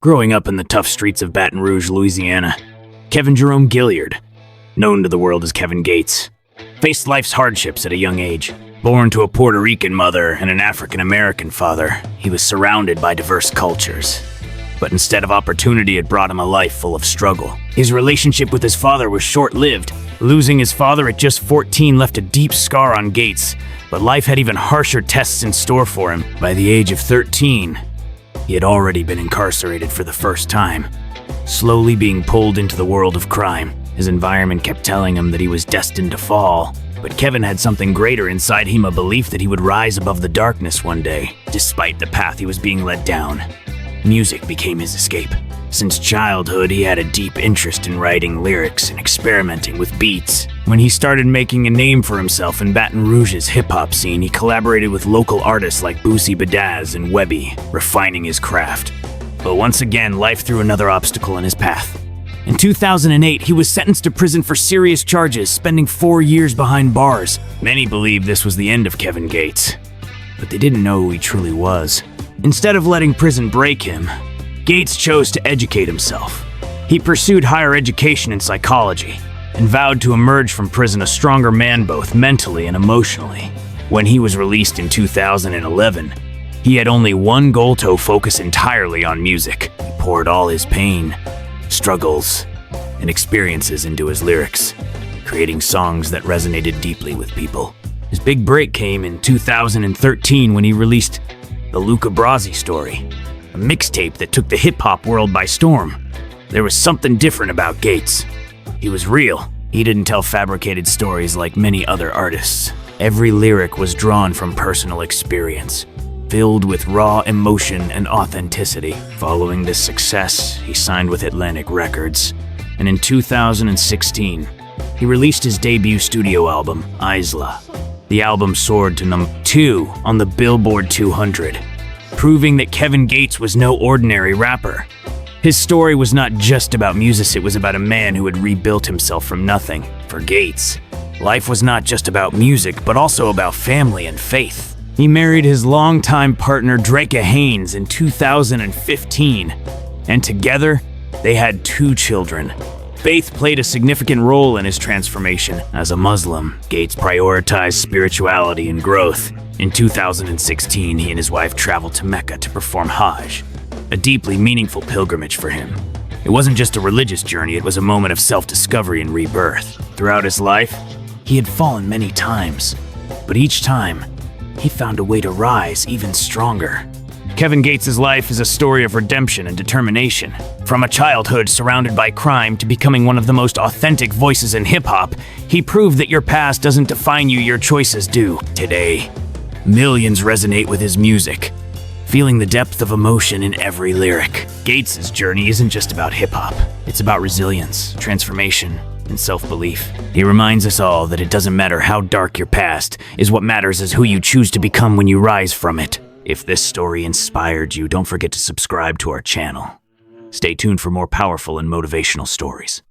Growing up in the tough streets of Baton Rouge, Louisiana, Kevin Jerome Gilliard, known to the world as Kevin Gates, faced life's hardships at a young age. Born to a Puerto Rican mother and an African-American father, he was surrounded by diverse cultures. But instead of opportunity, it brought him a life full of struggle. His relationship with his father was short-lived. Losing his father at just 14 left a deep scar on Gates, but life had even harsher tests in store for him. By the age of 13, he had already been incarcerated for the first time, slowly being pulled into the world of crime. His environment kept telling him that he was destined to fall, but Kevin had something greater inside him, a belief that he would rise above the darkness one day, despite the path he was being led down. Music became his escape. Since childhood, he had a deep interest in writing lyrics and experimenting with beats. When he started making a name for himself in Baton Rouge's hip-hop scene, he collaborated with local artists like Boosie Badazz and Webby, refining his craft. But once again, life threw another obstacle in his path. In 2008, he was sentenced to prison for serious charges, spending 4 years behind bars. Many believed this was the end of Kevin Gates, but they didn't know who he truly was. Instead of letting prison break him, Gates chose to educate himself. He pursued higher education in psychology and vowed to emerge from prison a stronger man, both mentally and emotionally. When he was released in 2011, he had only one goal: to focus entirely on music. He poured all his pain, struggles, and experiences into his lyrics, creating songs that resonated deeply with people. His big break came in 2013 when he released The Luca Brasi Story, a mixtape that took the hip-hop world by storm. There was something different about Gates. He was real. He didn't tell fabricated stories like many other artists. Every lyric was drawn from personal experience, filled with raw emotion and authenticity. Following this success, he signed with Atlantic Records, and in 2016, he released his debut studio album, Isla. The album soared to number 2 on the Billboard 200, proving that Kevin Gates was no ordinary rapper. His story was not just about music, it was about a man who had rebuilt himself from nothing. For Gates, life was not just about music, but also about family and faith. He married his longtime partner Draka Haynes in 2015, and together they had 2 children. Faith played a significant role in his transformation. As a Muslim, Gates prioritized spirituality and growth. In 2016, he and his wife traveled to Mecca to perform Hajj, a deeply meaningful pilgrimage for him. It wasn't just a religious journey, it was a moment of self-discovery and rebirth. Throughout his life, he had fallen many times, but each time, he found a way to rise even stronger. Kevin Gates' life is a story of redemption and determination. From a childhood surrounded by crime to becoming one of the most authentic voices in hip-hop, he proved that your past doesn't define you, your choices do. Today, millions resonate with his music, feeling the depth of emotion in every lyric. Gates' journey isn't just about hip-hop. It's about resilience, transformation, and self-belief. He reminds us all that it doesn't matter how dark your past is, what matters is who you choose to become when you rise from it. If this story inspired you, don't forget to subscribe to our channel. Stay tuned for more powerful and motivational stories.